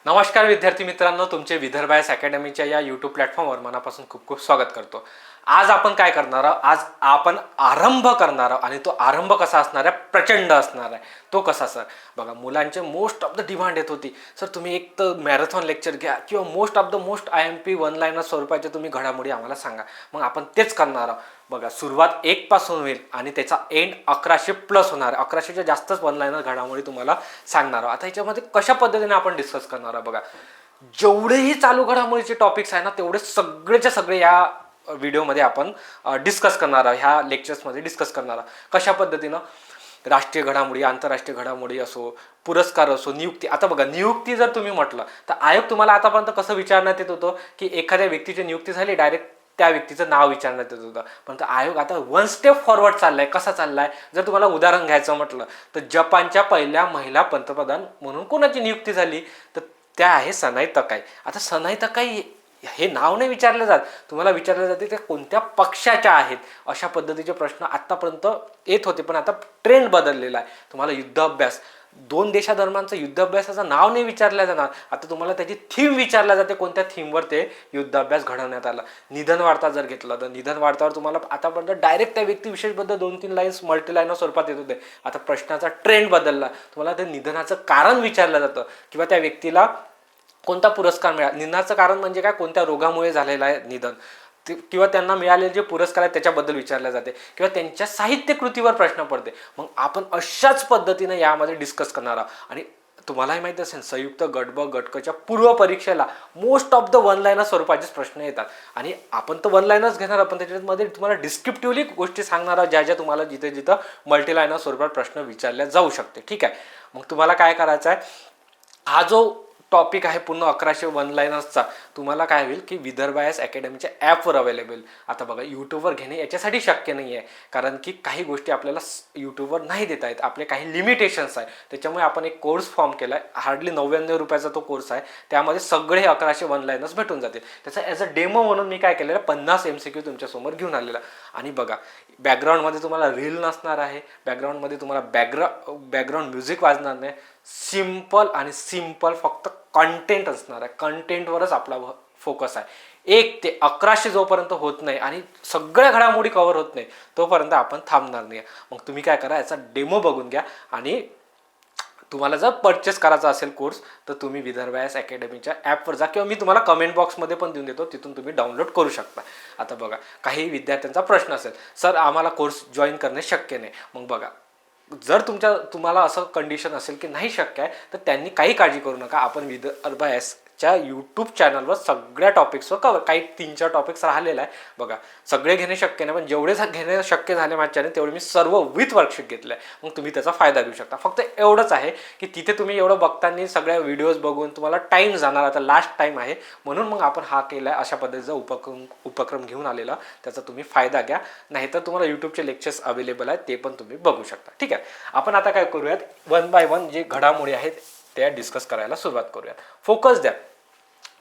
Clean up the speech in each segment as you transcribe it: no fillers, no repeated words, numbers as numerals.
नमस्कार विद्यार्थी मित्रांनो, तुमचे विदर्भ आयएस अकॅडमीच्या या यूट्यूब प्लॅटफॉर्मवर मनापासून खूप खूप स्वागत करतो। आज आपण काय करणार आहोत? आज आपण आरंभ करणार आहोत आणि तो आरंभ कसा असणार आहे? प्रचंड असणार आहे। तो कसा सर? बघा, मुलांचे मोस्ट ऑफ द डिमांड येत होती, सर तुम्ही एक तर मॅरेथॉन लेक्चर घ्या किंवा मोस्ट IMP वन लाईनर स्वरूपाचे तुम्ही घडामोडी आम्हाला सांगा। मग आपण तेच करणार आहोत। बघा, सुरुवात 1 पासून होईल आणि त्याचा एंड 1100+ होणार। 1100च्या जास्तच वन लाईनर घडामोडी तुम्हाला सांगणार आहोत। आता याच्यामध्ये कशा पद्धतीने आपण डिस्कस करणार आहोत? बघा, जेवढेही चालू घडामोडीचे टॉपिक्स आहे ना, तेवढे सगळेच्या सगळे या व्हिडिओमध्ये आपण डिस्कस करणार आहोत, ह्या लेक्चर्समध्ये डिस्कस करणार आहोत। कशा पद्धतीनं? राष्ट्रीय घडामोडी, आंतरराष्ट्रीय घडामोडी असो, पुरस्कार असो, नियुक्ती। आता बघा, नियुक्ती जर तुम्ही म्हटलं तर आयोग तुम्हाला आतापर्यंत कसं विचारण्यात येत होतं की एखाद्या व्यक्तीची नियुक्ती झाली, डायरेक्ट त्या व्यक्तीचं नाव विचारण्यात येत होतं। पण आयोग आता 1 स्टेप फॉरवर्ड चाललाय। कसा चाललाय? जर तुम्हाला उदाहरण घ्यायचं म्हटलं तर जपानच्या पहिल्या महिला पंतप्रधान म्हणून कोणाची नियुक्ती झाली तर त्या आहे सनाई तकाई। आता सनाई तकाई हे नाव नाही विचारलं जात, तुम्हाला विचारलं जाते ते कोणत्या पक्षाच्या आहेत। अशा पद्धतीचे प्रश्न आतापर्यंत येत होते, पण आता ट्रेंड बदललेला आहे। तुम्हाला युद्ध अभ्यास, 2 देशादरम्यानचं युद्ध अभ्यासाचं नाव नाही विचारलं जाणार, आता तुम्हाला त्याची थीम विचारल्या जाते, कोणत्या थीमवर ते युद्ध अभ्यास घडवण्यात आला। निधन वार्ता जर घेतलं तर निधन वार्तावर तुम्हाला आतापर्यंत डायरेक्ट त्या व्यक्ती विशेषबद्दल 2-3 लाईन्स मल्टी लाईनर स्वरूपात येत होते। आता प्रश्नाचा ट्रेंड बदलला, तुम्हाला ते निधनाचं कारण विचारलं जातं किंवा त्या व्यक्तीला कोणता पुरस्कार मिळाला। निधनाचं कारण म्हणजे काय? कोणत्या रोगामुळे झालेलं आहे निधन, किंवा त्यांना मिळालेले जे पुरस्कार आहेत त्याच्याबद्दल विचारले जाते, किंवा त्यांच्या साहित्य कृतीवर प्रश्न पडते। मग आपण अशाच पद्धतीने यामध्ये डिस्कस करणार आहोत। आणि तुम्हालाही माहिती असेल, संयुक्त गट ब गट क च्या पूर्व परीक्षेला most of the one liner स्वरूपाचेच प्रश्न येतात। आणि आपण तर वन लाईनर्स घेणार आहोत, पण त्याच्यामध्ये तुम्हाला डिस्क्रिप्टिव्हली गोष्टी सांगणार आहोत, ज्या ज्या तुम्हाला जिथे जिथं मल्टी लाईनर स्वरूपात प्रश्न विचारले जाऊ शकते। ठीक आहे, मग तुम्हाला काय करायचं आहे? हा जो टॉपिक आहे पूर्ण 1100 वन लाईनर्सचा, तुम्हाला काय होईल की विदर्भ आयएस अकॅडमीच्या ॲपवर अवेलेबल। आता बघा, यूट्यूबवर घेणे याच्यासाठी शक्य नाही आहे, कारण की काही गोष्टी आपल्याला यूट्यूबवर नाही देता येत, आपले काही लिमिटेशन्स आहे। त्याच्यामुळे आपण एक कोर्स फॉर्म केला आहे, हार्डली 99 रुपयाचा तो कोर्स आहे। त्यामध्ये सगळे 1100 वन लाईनर्स भेटून जातील। त्याचा ॲज अ डेमो म्हणून मी काय केलेलं, 50 MCQ तुमच्यासमोर घेऊन आलेला। आणि बघा, बॅकग्राऊंडमध्ये तुम्हाला रील नसणार आहे, बॅकग्राऊंडमध्ये तुम्हाला बॅकग्राऊंड म्युझिक वाजणार नाही, सिंपल फक्त कंटेंट असणार आहे। कंटेंटवरच आपला फोकस आहे। 1 ते 1100 जोपर्यंत होत नाही आणि सगळ्या घडामोडी कव्हर होत नाही तोपर्यंत आपण थांबणार नाही। मग तुम्ही काय करा, याचा डेमो बघून घ्या। आणि तुम्हाला जर परचेस करायचा असेल कोर्स तर तुम्ही विदर्भ आयएस अकॅडमीच्या ॲपवर जा, किंवा मी तुम्हाला कमेंट बॉक्समध्ये पण देऊन देतो, तिथून तुम्ही डाउनलोड करू शकता। आता बघा, काही विद्यार्थ्यांचा प्रश्न असेल, सर आम्हाला कोर्स जॉईन करणे शक्य नाही। मग बघा, जर तुम्हाला असं कंडिशन असेल की नाही शक्य आहे, तर त्यांनी काही काळजी करू नका। आपण विदर्भ आयएसच्या यूट्यूब चॅनलवर सगळ्या टॉपिक्सवर कवर, काही 3-4 टॉपिक्स राहिलेला आहे। बघा, सगळे घेणे शक्य नाही, पण जेवढे घेणे शक्य झाले माझ्याने तेवढे मी सर्व विथ वर्कशीट घेतलं आहे। मग तुम्ही त्याचा फायदा घेऊ शकता। फक्त एवढंच आहे की तिथे तुम्ही एवढं बघताना सगळ्या व्हिडिओज बघून तुम्हाला टाईम जाणार, आता लास्ट टाईम आहे म्हणून मग आपण हा केला आहे, अशा पद्धतीचा उपक्रम घेऊन आलेला, त्याचा तुम्ही फायदा घ्या। नाहीतर तुम्हाला यूट्यूबचे लेक्चर्स अवेलेबल आहेत, ते पण तुम्ही बघू शकता। ठीक आहे, आपण आता काय करूयात, 1 बाय 1 जे घडामोडी आहेत त्या डिस्कस करायला सुरुवात करूयात। फोकस द्या,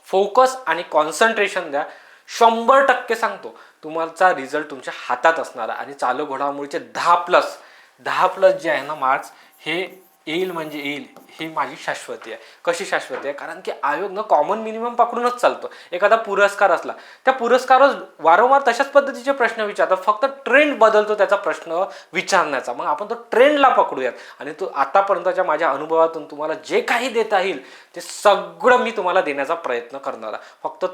फोकस आणि कॉन्सन्ट्रेशन द्या। 100% सांगतो, तुमचा रिझल्ट तुमच्या हातात असणार आहे। आणि चालू घडामोडीचे 10+ जे आहे ना मार्क्स, हे येईल म्हणजे येईल, ही माझी शाश्वती आहे। कशी शाश्वती आहे? कारण की आयोग ना कॉमन मिनिमम पकडूनच चालतो। एखादा पुरस्कार असला, त्या पुरस्कारावर वारंवार तशाच पद्धतीचे प्रश्न विचारतात, फक्त ट्रेंड बदलतो त्याचा प्रश्न विचारण्याचा। मग आपण तो ट्रेंडला पकडूयात आणि तो आतापर्यंतच्या माझ्या अनुभवातून तुम्हाला जे काही देता येईल ते सगळं मी तुम्हाला देण्याचा प्रयत्न करणार आहे। फक्त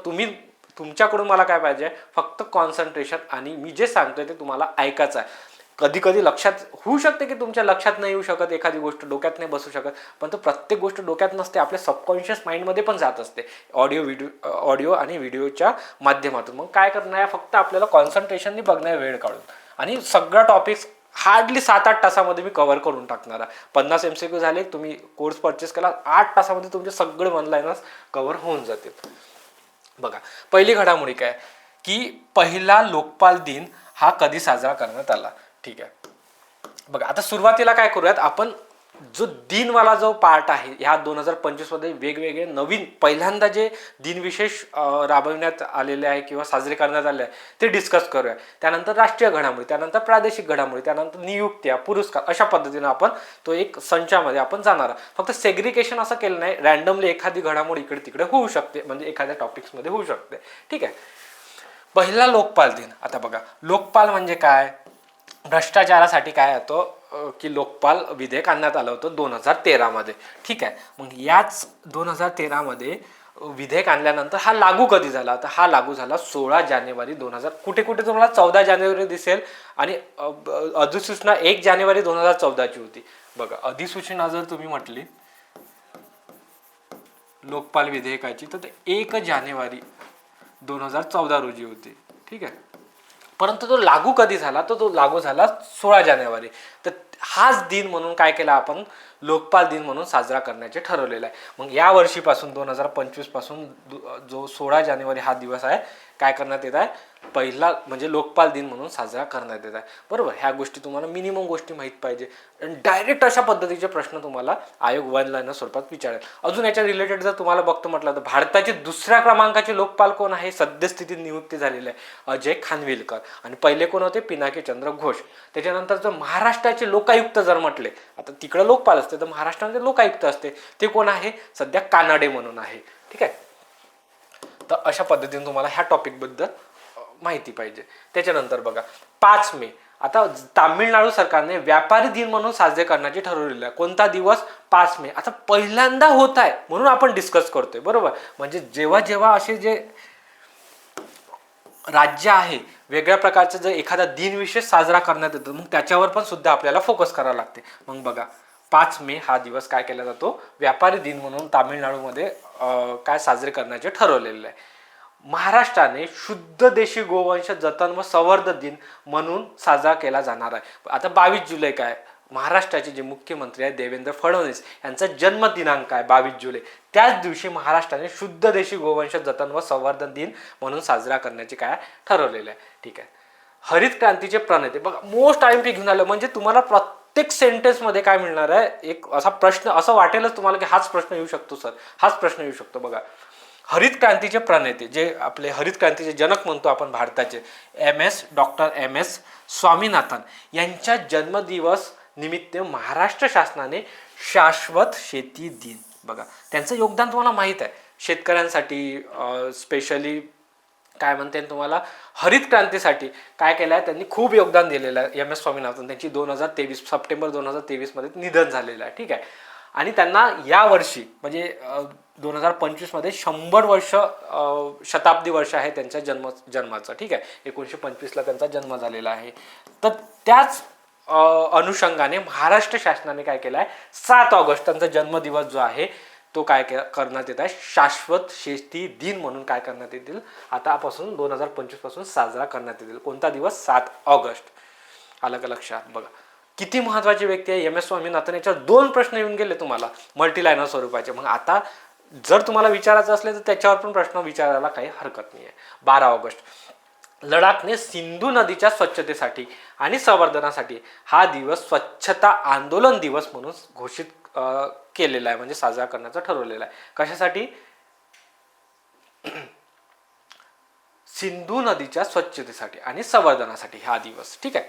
तुमच्याकडून मला काय पाहिजे? फक्त कॉन्सन्ट्रेशन, आणि मी जे सांगतोय ते तुम्हाला ऐकायचं आहे। कधी कधी लक्षात होऊ शकते की तुमच्या लक्षात नाही येऊ शकत, एखादी गोष्ट डोक्यात नाही बसू शकत, पण तो प्रत्येक गोष्ट डोक्यात नसते, आपल्या सबकॉन्शियस माइंडमध्ये पण जात असते, ऑडिओ आणि व्हिडिओच्या माध्यमातून। मग काय करणार आहे? फक्त आपल्याला कॉन्सन्ट्रेशननी बघणार, वेळ काढून, आणि सगळं टॉपिक्स हार्डली 7-8 तासामध्ये मी कव्हर करून टाकणार आहे। 50 MCQ झाले, तुम्ही कोर्स परचेस केला, 8 तासामध्ये तुमचे सगळे वन लाईनर्स कव्हर होऊन जातील। बघा, पहिली घडामोडी काय की पहिला लोकपाल दिन हा कधी साजरा करण्यात आला? ठीक आहे, बघा, आता सुरुवातीला काय करूयात, आपण जो दिनवाला जो पार्ट आहे ह्या 2025 मध्ये वेगवेगळे नवीन पहिल्यांदा जे दिनविशेष राबविण्यात आलेले आहे किंवा साजरे करण्यात आले आहे ते डिस्कस करूया. त्यानंतर राष्ट्रीय घडामोडी, त्यानंतर प्रादेशिक घडामोडी, त्यानंतर नियुक्त्या, पुरस्कार, अशा पद्धतीने आपण तो एक संचामध्ये आपण जाणार. फक्त सेग्रिगेशन असं केलं नाही, रॅन्डमली एखादी घडामोडी इकडे तिकडे होऊ शकते, म्हणजे एखाद्या टॉपिक्समध्ये होऊ शकते. ठीक आहे. पहिला लोकपाल दिन. आता बघा, लोकपाल म्हणजे काय? भ्रष्टाचारासाठी काय होतं की लोकपाल विधेयक आणण्यात आलं होतं 2013 मध्ये. ठीक आहे. मग याच 2013 मध्ये विधेयक आणल्यानंतर हा लागू कधी झाला? तर हा लागू झाला 16 जानेवारी 2000. कुठे कुठे तुम्हाला 14 जानेवारी दिसेल आणि अधिसूचना 1 जानेवारी 2014 ची होती. बघा, अधिसूचना जर तुम्ही म्हटली लोकपाल विधेयकाची तर ते 1 जानेवारी 2014 रोजी होती. ठीक आहे. परंतु तो लागू कधी झाला? तो लागू झाला 16 जानेवारी. तर हाच दिन म्हणून काय केला आपण? लोकपाल दिन म्हणून साजरा करण्याचे ठरवलेला आहे. मग या वर्षीपासून 2025 पासून जो 16 जानेवारी हा दिवस आहे, काय करण्यात येत आहे? पहिला म्हणजे लोकपाल दिन म्हणून साजरा करण्यात येत आहे. बरोबर. ह्या गोष्टी तुम्हाला मिनिमम गोष्टी माहीत पाहिजे. आणि डायरेक्ट अशा पद्धतीचे प्रश्न तुम्हाला आयोग वन लाईनर स्वरूपात विचारेल. अजून याच्या रिलेटेड जर तुम्हाला बघतो म्हटलं तर भारताचे दुसऱ्या क्रमांकाचे लोकपाल कोण आहे? सद्यस्थितीत नियुक्ती झालेले आहे अजय खानविलकर. आणि पहिले कोण होते? पिनाकी चंद्र घोष. त्याच्यानंतर जर महाराष्ट्राचे लोकायुक्त जर म्हटले, आता तिकडे लोकपाल असते तर महाराष्ट्रामध्ये लोकायुक्त असते, ते कोण आहे? सध्या कानाडे म्हणून आहे. ठीक आहे. तर अशा पद्धतीने तुम्हाला ह्या टॉपिक बद्दल माहिती पाहिजे. त्याच्यानंतर बघा 5 मे. आता तामिळनाडू सरकारने व्यापारी दिन म्हणून साजरे करण्याचे ठरवलेले आहे. कोणता दिवस? 5 मे. आता पहिल्यांदा होत आहे म्हणून आपण डिस्कस करतोय. बरोबर. म्हणजे जेव्हा जेव्हा असे जे राज्य आहे वेगळ्या प्रकारचं जर एखादा दिन विशेष साजरा करण्यात येतो मग त्याच्यावर पण सुद्धा आपल्याला फोकस करावं लागते. मग बघा 5 मे हा दिवस काय केला जातो? व्यापारी दिन म्हणून तामिळनाडूमध्ये काय साजरे करण्याचे ठरवलेले आहे. महाराष्ट्राने शुद्ध देशी गोवंश जतन व संवर्धन दिन म्हणून साजरा केला जाणार आहे. आता 22 जुलै काय? महाराष्ट्राचे जे मुख्यमंत्री आहेत देवेंद्र फडणवीस यांचा जन्म दिनांक आहे 22 जुलै. त्याच दिवशी महाराष्ट्राने शुद्ध देशी गोवंश जतन व संवर्धन दिन म्हणून साजरा करण्याचे काय ठरवलेलं आहे. ठीक आहे. हरित क्रांतीचे प्रणेते. बघा, मोस्ट IMP घेऊन आलं म्हणजे तुम्हाला प्रत्येक सेंटेन्स मध्ये काय मिळणार आहे? एक असा प्रश्न, असं वाटेलच तुम्हाला की हाच प्रश्न येऊ शकतो सर, हाच प्रश्न येऊ शकतो. बघा, हरित क्रांतीचे प्रणेते, जे आपले हरित क्रांतीचे जनक म्हणतो आपण भारताचे, डॉक्टर MS स्वामीनाथन यांच्या जन्मदिवस निमित्त महाराष्ट्र शासनाने शाश्वत शेती दिन. बघा, त्यांचं योगदान तुम्हाला माहित आहे. शेतकऱ्यांसाठी स्पेशली काय म्हणते तुम्हाला हरित क्रांतीसाठी काय केलं आहे त्यांनी? खूप योगदान दिलेलं आहे. MS स्वामीनाथन. त्यांची 2023 सप्टेंबर 2023 मध्ये निधन झालेलं आहे. ठीक आहे. आणि त्यांना या वर्षी म्हणजे 2025 मध्ये 100 वर्ष शताब्दी वर्ष आहे त्यांच्या जन्माचं. ठीक आहे. 1925 ला त्यांचा जन्म झालेला आहे. तर त्याच अनुषंगाने महाराष्ट्र शासनाने काय केलं आहे? 7 ऑगस्ट त्यांचा जन्मदिवस जो आहे तो काय करण्यात येत आहे? शाश्वत शेती दिन म्हणून काय करण्यात येतील? आतापासून 2025 पासून साजरा करण्यात येतील. कोणता दिवस? 7 ऑगस्ट. आलं का लक्षात? बघा, किती महत्वाची व्यक्ती आहे MS स्वामीनाथन. याच्यावर 2 प्रश्न येऊन गेले तुम्हाला मल्टीलायनर स्वरूपाचे. मग आता जर तुम्हाला विचारायचं असले तर त्याच्यावर पण प्रश्न विचारायला काही हरकत नाही आहे. 12 ऑगस्ट. लडाखने सिंधू नदीच्या स्वच्छतेसाठी आणि संवर्धनासाठी हा दिवस स्वच्छता आंदोलन दिवस म्हणून घोषित केलेला आहे, म्हणजे साजरा करण्याचं ठरवलेला आहे. कशासाठी? सिंधू नदीच्या स्वच्छतेसाठी आणि संवर्धनासाठी हा दिवस. ठीक आहे.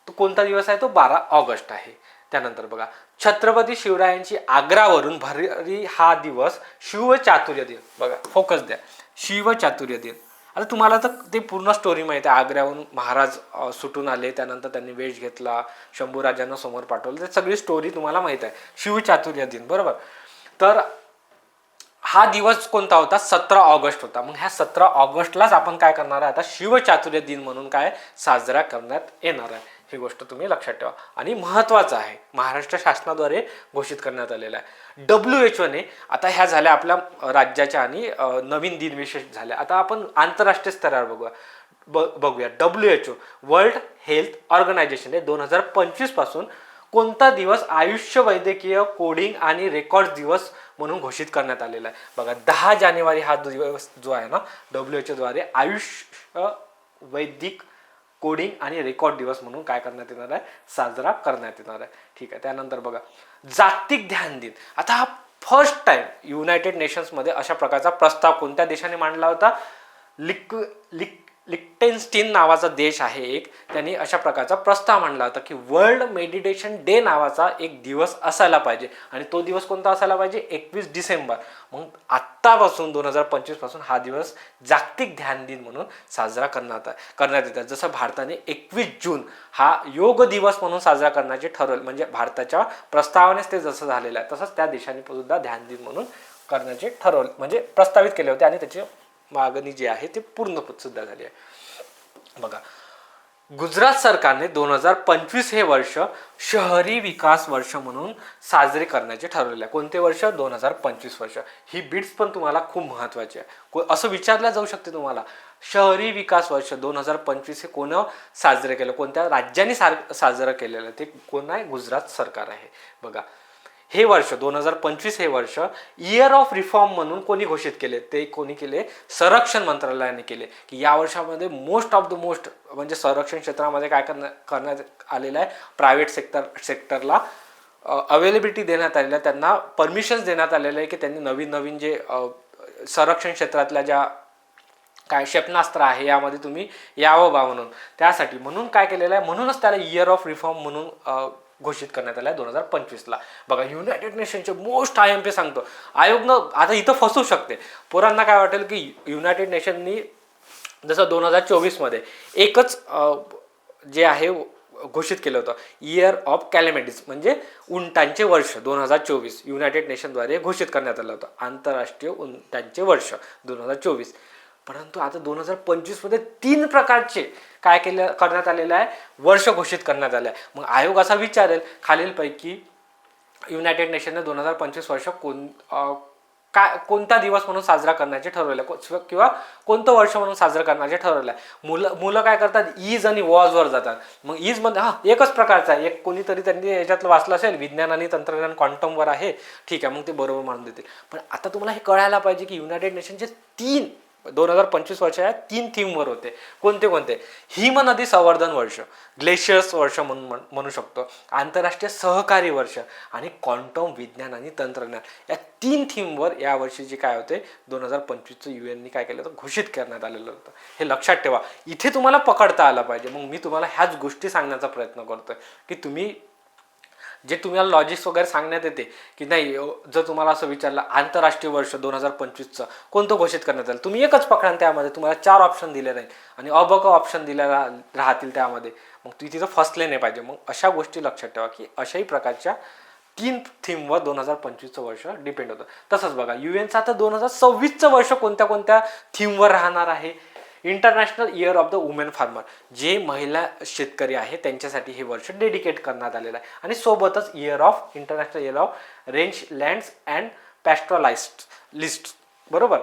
तो कोणता दिवस आहे? तो 12 ऑगस्ट आहे. त्यानंतर बघा, छत्रपती शिवरायांची आग्रावरून भररी हा दिवस शिवचातुर्य दिन. बघा, फोकस द्या. शिवचातुर्य दिन. आता तुम्हाला तर ते पूर्ण स्टोरी माहिती आहे. आग्र्याहून महाराज सुटून आले, त्यानंतर त्यांनी वेश घेतला, शंभूराजांना समोर पाठवलं, ते सगळी स्टोरी तुम्हाला माहित आहे. शिवचातुर्य दिन. बरोबर. तर हा दिवस कोणता होता? 17 ऑगस्ट होता. मग ह्या 17 ऑगस्टलाच आपण काय करणार आहे? आता शिवचातुर्य दिन म्हणून काय साजरा करण्यात येणार आहे. ही गोष्ट तुम्ही लक्षात ठेवा. आणि महत्त्वाचं आहे, महाराष्ट्र शासनाद्वारे घोषित करण्यात आलेला आहे. WHO ने आता ह्या झाल्या आपल्या राज्याच्या आणि नवीन दिनविशेष झाल्या. आता आपण आंतरराष्ट्रीय स्तरावर बघूया. WHO वर्ल्ड हेल्थ ऑर्गनायझेशन ने 2025 पासून कोणता दिवस आयुष्य वैद्यकीय कोडिंग आणि रेकॉर्ड दिवस म्हणून घोषित करण्यात आलेला आहे? बघा, 10 जानेवारी हा दिवस जो आहे ना WHO द्वारे आयुष्य वैदिक कोडिंग आणि रेकॉर्ड दिवस म्हणून काय करण्यात येणार आहे, साजरा करण्यात येणार आहे. ठीक आहे. त्यानंतर बघा जागतिक ध्यान दिन. आता हा फर्स्ट टाइम युनायटेड नेशन्समध्ये अशा प्रकारचा प्रस्ताव कोणत्या देशाने मांडला होता, लिक्टेनस्टीन नावाचा देश आहे एक, त्यांनी अशा प्रकारचा प्रस्ताव मांडला होता की वर्ल्ड मेडिटेशन डे नावाचा एक दिवस असायला पाहिजे. आणि तो दिवस कोणता असायला पाहिजे, 21 डिसेंबर. मग आत्तापासून 2025 पासून हा दिवस जागतिक ध्यान दिन म्हणून साजरा करण्यात येतात. जसं भारताने 21 जून हा योग दिवस म्हणून साजरा करण्याचे ठरवले, म्हणजे भारताच्या प्रस्तावानेच ते जसं झालेलं आहे तसंच त्या देशाने सुद्धा ध्यान दिन म्हणून करण्याचे ठरवले, म्हणजे प्रस्तावित केले होते आणि त्याचे मागणी जी आहे ते पूर्ण सुद्धा झाली आहे. बघा गुजरात सरकारने 2025 हे वर्ष शहरी विकास वर्ष म्हणून साजरे करण्याचे ठरवले आहे. कोणते वर्ष, 2025 वर्ष. ही बिट्स पण तुम्हाला खूप महत्वाची आहे. असं विचारलं जाऊ शकते तुम्हाला, शहरी विकास वर्ष 2025 हे कोण साजरे केलं, कोणत्या राज्यांनी साजरं केलेलं, ते कोण आहे, गुजरात सरकार आहे. बघा हे वर्ष 2025 हे वर्ष इयर ऑफ रिफॉर्म म्हणून कोणी घोषित केले, ते कोणी केले, संरक्षण मंत्रालयाने केले. की या वर्षामध्ये मोस्ट ऑफ द मोस्ट म्हणजे संरक्षण क्षेत्रामध्ये काय करण्यात आलेलं आहे, प्रायव्हेट सेक्टरला अवेलेबिलिटी देण्यात आलेलं आहे, त्यांना परमिशन्स देण्यात आलेलं आहे की त्यांनी नवीन नवीन जे संरक्षण क्षेत्रातल्या ज्या काय क्षेपणास्त्र आहे यामध्ये तुम्ही यावं बा म्हणून. त्यासाठी म्हणून काय केलेलं आहे, म्हणूनच त्याला इयर ऑफ रिफॉर्म म्हणून घोषित करण्यात आला आहे 2025ला. बघा युनायटेड नेशनचे मोस्ट IMP सांगतो, आयोगनं आता इथं फसू शकते पोरांना, काय वाटेल की युनायटेड नेशननी जसं 2024मध्ये एकच जे आहे घोषित केलं होतं, इयर ऑफ कॅलेमिटीज म्हणजे उंटांचे वर्ष 2024 युनायटेड नेशनद्वारे घोषित करण्यात आलं होतं, आंतरराष्ट्रीय उंटांचे वर्ष 2024. परंतु आता 2025मध्ये 3 प्रकारचे काय करण्यात आलेलं आहे, वर्ष घोषित करण्यात आलं आहे. मग आयोग असा विचारेल खालीलपैकी युनायटेड नेशनने 2025 वर्ष कोणता दिवस म्हणून साजरा करण्याचे ठरवलं किंवा कोणतं वर्ष म्हणून साजरा करण्याचे ठरवलं आहे. मुलं काय करतात, ईज आणि वॉजवर जातात. मग ईज मध्ये एकच प्रकारचा आहे, एक कोणीतरी त्यांनी याच्यातलं वाचलं असेल, विज्ञान आणि तंत्रज्ञान क्वांटमवर आहे, ठीक आहे, मग ते बरोबर मानून देतील. पण आता तुम्हाला हे कळायला पाहिजे की युनायटेड नेशनचे 2025 वर्षाच्या 3 थीमवर होते. कोणते, हिम नदी संवर्धन वर्ष, ग्लेशियर्स वर्ष म्हणू शकतो, आंतरराष्ट्रीय सहकारी वर्ष आणि क्वांटम विज्ञान आणि तंत्रज्ञान, या 3 थीमवर या वर्षी जे काय होते 2025चं UN काय केलं होतं, घोषित करण्यात आलेलं होतं. हे लक्षात ठेवा, इथे तुम्हाला पकडता आलं पाहिजे. मग मी तुम्हाला ह्याच गोष्टी सांगण्याचा प्रयत्न करतोय की तुम्ही जे तुम्हाला लॉजिक्स वगैरे सांगण्यात येते की नाही, जर तुम्हाला असं विचारलं आंतरराष्ट्रीय वर्ष 2025चं कोणतं घोषित करण्यात आलं, तुम्ही एकच पकडा, त्यामध्ये तुम्हाला 4 ऑप्शन दिले राहील आणि अबक ऑप्शन दिले राहतील त्यामध्ये, मग तुम्ही तिथं फसले नाही पाहिजे. मग अशा गोष्टी लक्षात ठेवा की अशाही प्रकारच्या 3 थीमवर 2025चं वर्ष डिपेंड होतं. तसंच बघा UNचं आता 2026चं वर्ष कोणत्या थीमवर राहणार आहे, international year of the women farmer, जे महिला शेतकरी आहे त्यांच्यासाठी हे वर्ष डेडिकेट करण्यात आलेलं आहे. आणि सोबतच international year of rangelands and pastoralist, बरोबर,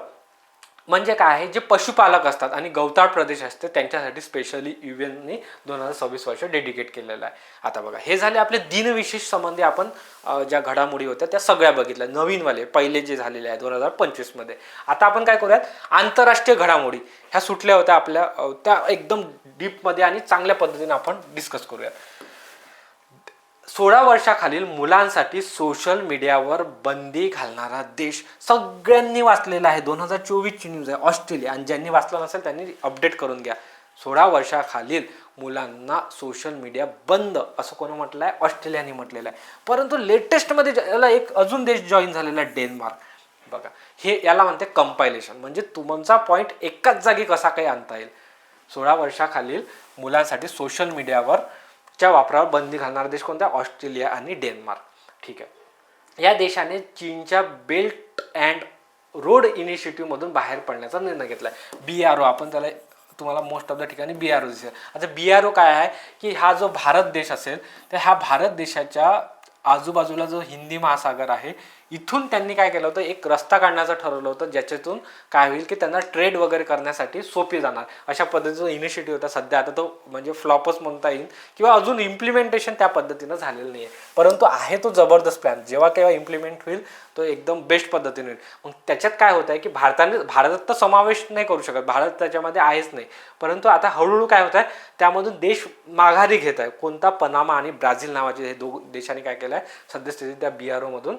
म्हणजे काय आहे, जे पशुपालक असतात आणि गवताळ प्रदेश असते त्यांच्यासाठी स्पेशली UNने 2026 वर्ष डेडिकेट केलेलं आहे. आता बघा हे झाले आपले दिनविशेष संबंधी आपण ज्या घडामोडी होत्या त्या सगळ्या बघितल्या, नवीनवाले पहिले जे झालेले आहे 2025मध्ये. आता आपण काय करूयात, आंतरराष्ट्रीय घडामोडी ह्या सुटल्या होत्या आपल्या, त्या एकदम डीपमध्ये आणि चांगल्या पद्धतीने आपण डिस्कस करूयात. 16 वर्षाखालील मुलांसाठी सोशल मीडियावर बंदी घालणारा देश, सगळ्यांनी वाचलेला आहे, 2024ची न्यूज आहे, ऑस्ट्रेलिया. आणि ज्यांनी वाचलं नसेल त्यांनी अपडेट करून घ्या. 16 वर्षाखालील मुलांना सोशल मीडिया बंद असं कोणी म्हटलं आहे, ऑस्ट्रेलियाने म्हटलेलं आहे. परंतु लेटेस्टमध्ये याला एक अजून देश जॉईन झालेला आहे, डेन्मार्क. बघा हे याला म्हणते कंपायलेशन, म्हणजे तुमचा पॉईंट एकाच जागी कसा काही आणता येईल. 16 वर्षाखालील मुलांसाठी सोशल मीडियावर च्या वापरावर बंदी घालणारा देश कोणता, ऑस्ट्रेलिया आणि डेन्मार्क. ठीक आहे, या देशाने चीनच्या बेल्ट अँड रोड इनिशिएटिव्ह मधून बाहेर पडण्याचा निर्णय घेतलाय. BRO आपण त्याला तुम्हाला मोस्ट ऑफ द ठिकाणी BRO दिसेल. आता BRO काय आहे की हा जो भारत देश असेल तर ह्या भारत देशाच्या आजूबाजूला जो हिंदी महासागर आहे इथून त्यांनी काय केलं होतं, एक रस्ता काढण्याचं ठरवलं होतं, ज्याच्यातून काय होईल की त्यांना ट्रेड वगैरे करण्यासाठी सोपी जाणार. अशा पद्धतीचा इनिशिएटिव्ह होता. सध्या आता तो म्हणजे फ्लॉपच म्हणता येईल किंवा अजून इम्प्लिमेंटेशन त्या पद्धतीनं झालेलं नाही आहे, परंतु आहे तो जबरदस्त प्लॅन. जेव्हा केव्हा इम्प्लिमेंट होईल तो एकदम बेस्ट पद्धतीने होईल. मग त्याच्यात काय होत आहे की भारतात तर समावेश नाही करू शकत, भारत त्याच्यामध्ये आहेच नाही, परंतु आता हळूहळू काय होत आहे त्यामधून देश माघारी घेत आहे. कोणता, पनामा आणि ब्राझील नावाचे हे दोन देशांनी काय केलं आहे, सद्यस्थितीत त्या BRO मधून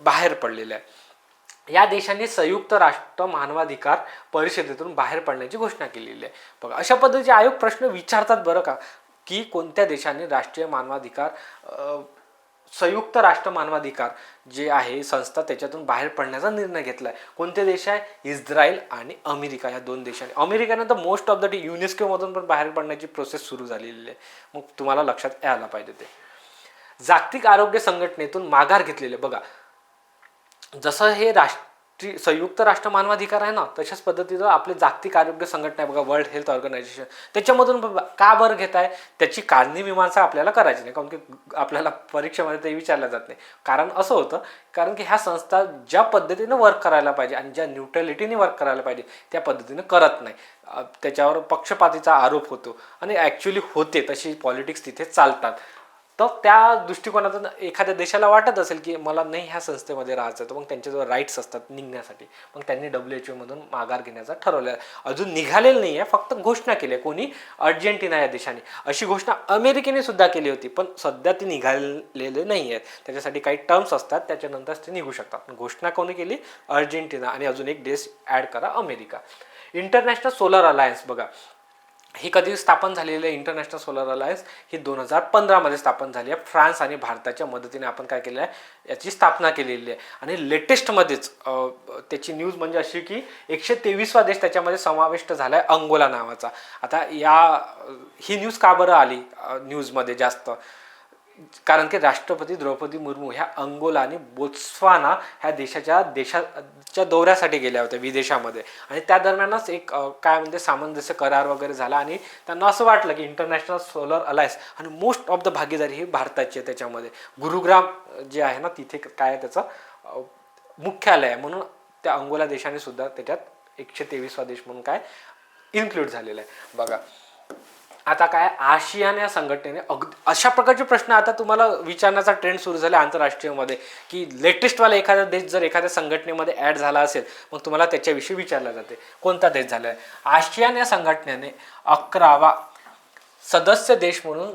बाहेर पडलेलं आहे. या देशांनी संयुक्त राष्ट्र मानवाधिकार परिषदेतून बाहेर पडण्याची घोषणा केलेली आहे. बघा, अशा पद्धतीचे आयोग प्रश्न विचारतात बरं का, की कोणत्या देशांनी राष्ट्रीय मानवाधिकार संयुक्त राष्ट्र मानवाधिकार जे आहे संस्था त्याच्यातून बाहेर पडण्याचा निर्णय घेतलाय. कोणते देश आहे, इस्रायल आणि अमेरिका, या दोन देशांनी. अमेरिकेनं तर मोस्ट ऑफ द युनेस्को मधून पण बाहेर पडण्याची प्रोसेस सुरू झालेली आहे. मग तुम्हाला लक्षात यायला पाहिजे ते. जागतिक आरोग्य संघटनेतून माघार घेतलेले. बघा, जसं हे संयुक्त राष्ट्र मानवाधिकार आहे ना, तशाच पद्धतीचं आपले जागतिक आरोग्य संघटना आहे बघा, वर्ल्ड हेल्थ ऑर्गनायझेशन, त्याच्यामधून का बरं घेत आहे, त्याची काढणी मीमांसा आपल्याला करायची नाही, कारण की आपल्याला परीक्षेमध्ये ते विचारलं जात नाही. कारण असं होतं, कारण की ह्या संस्था ज्या पद्धतीने वर्क करायला पाहिजे आणि ज्या न्यूट्रॅलिटीने वर्क करायला पाहिजे त्या पद्धतीने करत नाही. त्याच्यावर पक्षपातीचा आरोप होतो आणि ॲक्च्युली होते, तशी पॉलिटिक्स तिथे चालतात. तर त्या दृष्टिकोनातून एखाद्या देशाला वाटत असेल की मला नाही ह्या संस्थेमध्ये राहायचं, तर मग त्यांच्याजवळ राईट्स असतात निघण्यासाठी. मग त्यांनी WHO मधून माघार घेण्याचा ठरवलं. अजून निघालेलं नाही आहे, फक्त घोषणा केली आहे. कोणी, अर्जेंटिना या देशाने. अशी घोषणा अमेरिकेने सुद्धा केली होती, पण सध्या ती निघालेले नाही आहेत. त्याच्यासाठी काही टर्म्स असतात, त्याच्यानंतर ते निघू शकतात. घोषणा कोणी केली, अर्जेंटिना, आणि अजून एक देश ॲड करा, अमेरिका. इंटरनॅशनल सोलर अलायन्स, बघा ही कधी स्थापन झालेली आहे. इंटरनॅशनल सोलर अलायन्स ही 2015 मध्ये स्थापन झाली आहे. फ्रान्स आणि भारताच्या मदतीने आपण काय केलं आहे, याची स्थापना केलेली आहे. आणि लेटेस्टमध्येच त्याची न्यूज म्हणजे अशी की 123वा देश त्याच्यामध्ये समाविष्ट झाला आहे, अंगोला नावाचा. आता ही न्यूज का बरं आली न्यूजमध्ये जास्त, कारण की राष्ट्रपती द्रौपदी मुर्मू ह्या अंगोला आणि बोत्स्वाना ह्या देशाच्या दौऱ्यासाठी गेल्या होत्या विदेशामध्ये, आणि त्या दरम्यानच एक काय म्हणते सामंजस्य करार वगैरे झाला, आणि त्यांना असं वाटलं की इंटरनॅशनल सोलर अलायन्स, आणि मोस्ट ऑफ द भागीदारी ही भारताची आहे त्याच्यामध्ये. गुरुग्राम जे आहे ना, तिथे काय त्याचं मुख्यालय आहे, म्हणून त्या अंगोला देशाने सुद्धा त्याच्यात 123वा देश म्हणून काय इन्क्लूड झालेलं आहे. बघा, आता काय, आशियान या संघटनेने अशा प्रकारचे प्रश्न आता तुम्हाला विचारण्याचा ट्रेंड सुरू झाला आंतरराष्ट्रीयमध्ये, की लेटेस्टवाला एखादा देश जर एखाद्या संघटनेमध्ये ॲड झाला असेल, मग तुम्हाला त्याच्याविषयी विचारलं जाते कोणता देश झाला आहे. आशियान या संघटनेने 11वा सदस्य देश म्हणून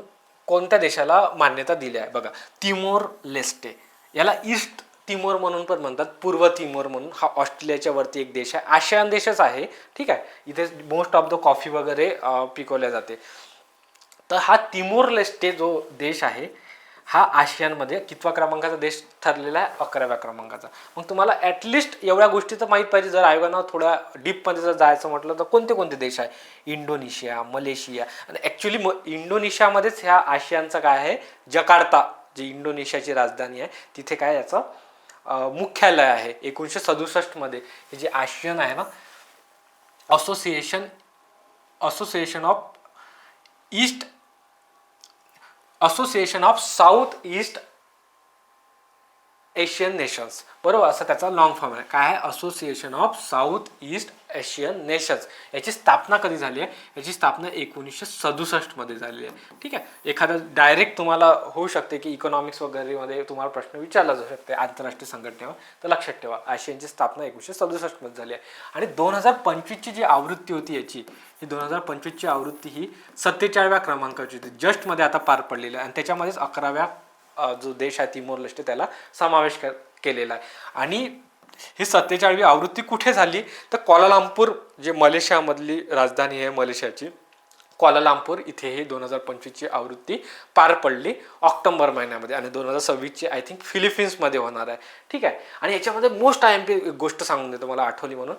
कोणत्या देशाला मान्यता दिली आहे. बघा, तिमोर लेस्टे, याला ईस्ट तिमोर म्हणून पण म्हणतात, पूर्व तिमोर म्हणून. हा ऑस्ट्रेलियाच्या वरती एक देश आहे, आशियान देशच आहे, ठीक आहे. इथे मोस्ट ऑफ द कॉफी वगैरे पिकवल्या जाते. तर हा तिमोर लेस्टे जो देश आहे हा आशियानमध्ये कितवा क्रमांकाचा देश ठरलेला आहे, 11व्या क्रमांकाचा. मग तुम्हाला ॲटलिस्ट एवढ्या गोष्टी तर माहीत पाहिजे, जर आयोगानं थोड्या डीपमध्ये जर जायचं म्हटलं तर कोणते कोणते देश आहे, इंडोनेशिया, मलेशिया. आणि ॲक्च्युली इंडोनेशियामध्येच ह्या आशियानचं काय आहे, जकार्ता जी इंडोनेशियाची राजधानी आहे, तिथे काय याचं मुख्यालय आहे. 1967 मध्ये हे जे आशियन आहे ना, association of south east Asian nations, बरोबर, असं त्याचा लॉंग फॉर्म आहे. काय आहे, association of south east Asian nations. याची स्थापना कधी झाली आहे, याची स्थापना 1967 मध्ये झालेली आहे, ठीक आहे. एखादा डायरेक्ट तुम्हाला होऊ शकते की इकॉनॉमिक्स वगैरेमध्ये तुम्हाला प्रश्न विचारला जाऊ शकते आंतरराष्ट्रीय संघटनेवर, तर लक्षात ठेवा आशियानची स्थापना 1967 मध्ये झाली आहे. आणि 2025ची जी आवृत्ती होती याची, ही 2025ची आवृत्ती ही 47व्या क्रमांकाची होती, जस्टमध्ये आता पार पडलेली आहे. आणि त्याच्यामध्येच 11व्या जो देश आहे तिमोर लेस्टे त्याला समावेश केलेला आहे. आणि ही 47वी आवृत्ती कुठे झाली, तर क्वालालंपूर, जे मलेशियामधली राजधानी आहे मलेशियाची, क्वालालंपूर इथे ही 2025ची आवृत्ती पार पडली ऑक्टोबर महिन्यामध्ये. आणि 2026ची आय थिंक फिलिपिन्समध्ये होणार आहे, ठीक आहे. आणि याच्यामध्ये मोस्ट IMP गोष्ट सांगून देतो, मला आठवली म्हणून,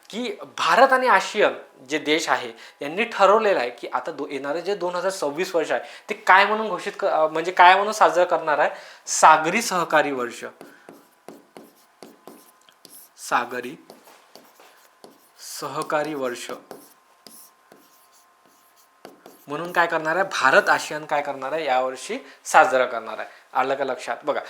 की भारत आणि आशियन जे देश आहे यांनी ठरवलेलं आहे की आता येणारे जे 2026 वर्ष आहे ते काय म्हणून म्हणजे काय म्हणून साजरं करणार आहे, सागरी सहकारी वर्ष. सागरी सहकारी वर्ष म्हणून काय करणार आहे, भारत आशियान काय करणार आहे, यावर्षी साजरा करणार आहे. आलं का लक्षात? बघा,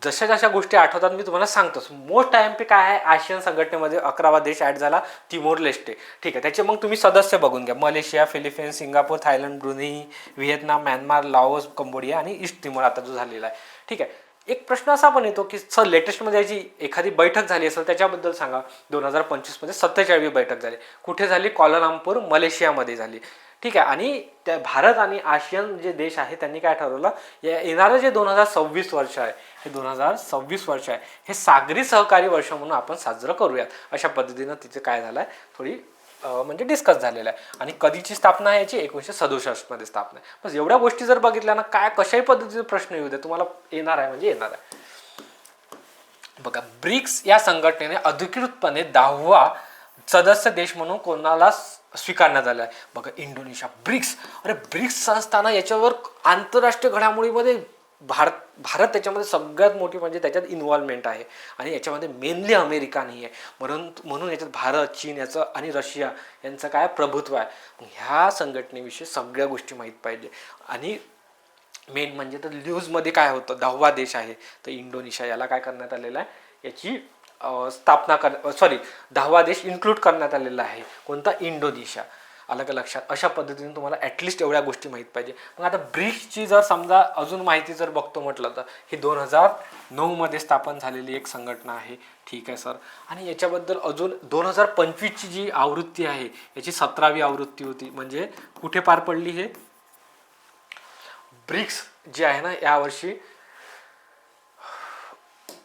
जशा जशा गोष्टी आठवतात मी तुम्हाला सांगतोच. मोस्ट IMP काय आहे, आशियन संघटनेमध्ये 11वा देश ॲड झाला, तिमोर लेस्टे. ठीक आहे, त्याचे मग तुम्ही सदस्य बघून घ्या. Malaysia, Philippines, Singapore, Thailand, Brunei, Vietnam, Myanmar, Laos, Cambodia आणि ईस्ट तिमोर आता जो झालेला आहे. ठीक आहे, एक प्रश्न असा पण येतो की सर लेटेस्टमध्ये याची एखादी बैठक झाली असेल त्याच्याबद्दल सांगा. 2025मध्ये 47वी बैठक झाली. कुठे झाली? क्वालालंपूर, मलेशियामध्ये झाली. ठीक आहे, आणि त्या भारत आणि आशियन जे देश आहे त्यांनी काय ठरवलं, येणारं जे 2026 वर्ष आहे, हे 2026 वर्ष आहे, हे सागरी सहकारी वर्ष म्हणून आपण साजरं करूयात. अशा पद्धतीनं तिथे काय झालं आहे, थोडी म्हणजे डिस्कस झालेलं आहे. आणि कधीची स्थापना आहे याची? 1967मध्ये स्थापना आहे. बस एवढ्या गोष्टी जर बघितल्या ना, काय कशाही पद्धतीचे प्रश्न येऊ दे तुम्हाला येणार आहे म्हणजे येणार आहे. बघा, ब्रिक्स या संघटनेने अधिकृतपणे 10वा सदस्य देश म्हणून कोणाला स्वीकारण्यात आलं आहे? बघा, इंडोनेशिया. ब्रिक्स, अरे ब्रिक्स संस्थाना याच्यावर आंतरराष्ट्रीय घडामोडीमध्ये भारत त्याच्यामध्ये सगळ्यात मोठी म्हणजे त्याच्यात इन्व्हॉल्वमेंट आहे. आणि याच्यामध्ये मेनली अमेरिका नाही आहे, म्हणून याच्यात भारत, चीन याचं आणि रशिया यांचं काय प्रभुत्व आहे. ह्या संघटनेविषयी सगळ्या गोष्टी माहीत पाहिजे. आणि मेन म्हणजे तर न्यूजमध्ये काय होतं, 10वा देश आहे तर इंडोनेशिया, याला काय करण्यात आलेलं आहे, याची स्थापना 10वा देश इन्क्लूड करण्यात आलेला आहे. कोणता? इंडोनेशिया. आलं का लक्षात? अशा पद्धतीने तुम्हाला ॲटलिस्ट एवढ्या गोष्टी माहीत पाहिजे. मग आता ब्रिक्सची जर समजा अजून माहिती जर बघतो म्हटलं तर ही 2009मध्ये स्थापन झालेली एक संघटना आहे. ठीक आहे सर. आणि याच्याबद्दल अजून 2025ची जी आवृत्ती आहे याची 17वी आवृत्ती होती. म्हणजे कुठे पार पडली? हे ब्रिक्स जे आहे ना, यावर्षी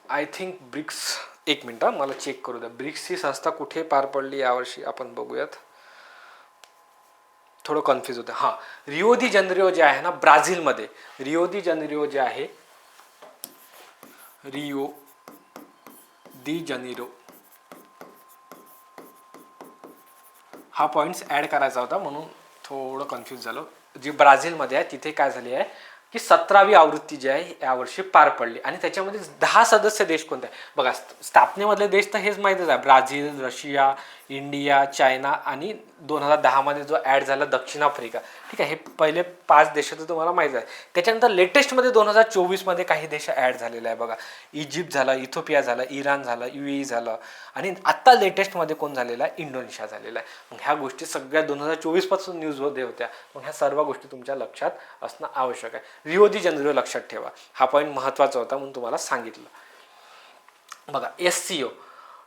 आय थिंक ब्रिक्स, एक मिनिट मला चेक करू द्या, ब्रिक्सची संस्था कुठे पार पडली यावर्षी आपण बघूयात. थोडं कन्फ्यूज होतं. हां, रिओ दी जानेरिओ जे आहे ना ब्राझीलमध्ये, रिओ दी जानेरिओ जे आहे, रिओ दी जानेरिओ हा पॉईंट्स ॲड करायचा होता म्हणून थोडं कन्फ्यूज झालं. जी ब्राझीलमध्ये आहे तिथे काय झाली आहे की 17वी आवृत्ती जी आहे यावर्षी पार पडली. आणि त्याच्यामध्ये 10 सदस्य देश कोणते आहे? बघा, स्थापनेमधले देश तर हेच माहितीच आहे, ब्राझील, रशिया, इंडिया, चायना आणि 2010मध्ये जो ॲड झाला दक्षिण आफ्रिका. ठीक आहे, हे पहिले 5 देशाचं तुम्हाला माहीत आहे. त्याच्यानंतर लेटेस्टमध्ये 2024मध्ये काही देश ॲड झालेले आहे. बघा, इजिप्त झाला, इथिओपिया झाला, इराण झालं, UAE झालं आणि आत्ता लेटेस्टमध्ये कोण झालेला आहे? इंडोनेशिया झालेला आहे. मग ह्या गोष्टी सगळ्या 2024पासून न्यूजमध्ये होत्या. मग ह्या सर्व गोष्टी तुमच्या लक्षात असणं आवश्यक आहे. रिओ दी जानेरिओ लक्षात ठेवा, हा पॉईंट महत्त्वाचा होता म्हणून तुम्हाला सांगितलं. बघा, SCO,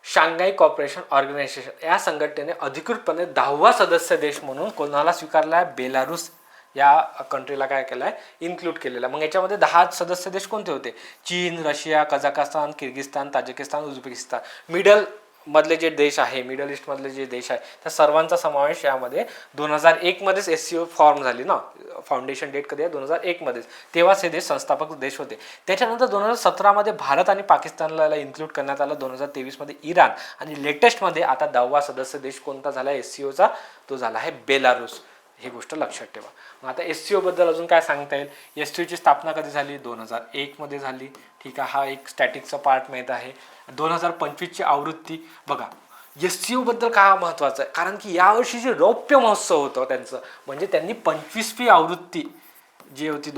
शांघाय कॉर्पोरेशन ऑर्गनायझेशन या संघटनेने अधिकृतपणे 10वा सदस्य देश म्हणून कोणाला स्वीकारला आहे? बेलारूस या कंट्रीला काय केलं आहे? इन्क्लूड केलेलं आहे. मग याच्यामध्ये 10 सदस्य देश कोणते होते? चीन, Russia, Kazakhstan, Kyrgyzstan, Tajikistan, Uzbekistan. Middle east मधले जे देश आहे त्या सर्वांचा समावेश यामध्ये 2001मध्येच SCO फॉर्म झाली ना. फाउंडेशन डेट कधी आहे? 2001मध्येच. तेव्हाच हे देश संस्थापक देश होते. त्याच्यानंतर 2017मध्ये भारत आणि पाकिस्तानला इन्क्लूड करण्यात आलं. 2023मध्ये इराण आणि लेटेस्टमध्ये आता 10वा सदस्य देश कोणता झाला SCOचा? तो झाला आहे बेलारूस. ही गोष्ट लक्षात ठेवा. मग आता SCO बद्दल अजून काय सांगता येईल? SCOची स्थापना कधी झाली? 2001मध्ये झाली. ठीक आहे, हा एक स्टॅटिकचा पार्ट माहीत आहे. 2025ची आवृत्ती. बघा, SCO बद्दल काय महत्त्वाचं आहे? कारण की यावर्षी जे रौप्य महोत्सव होतं त्यांचं, म्हणजे त्यांनी 25वी आवृत्ती जी होती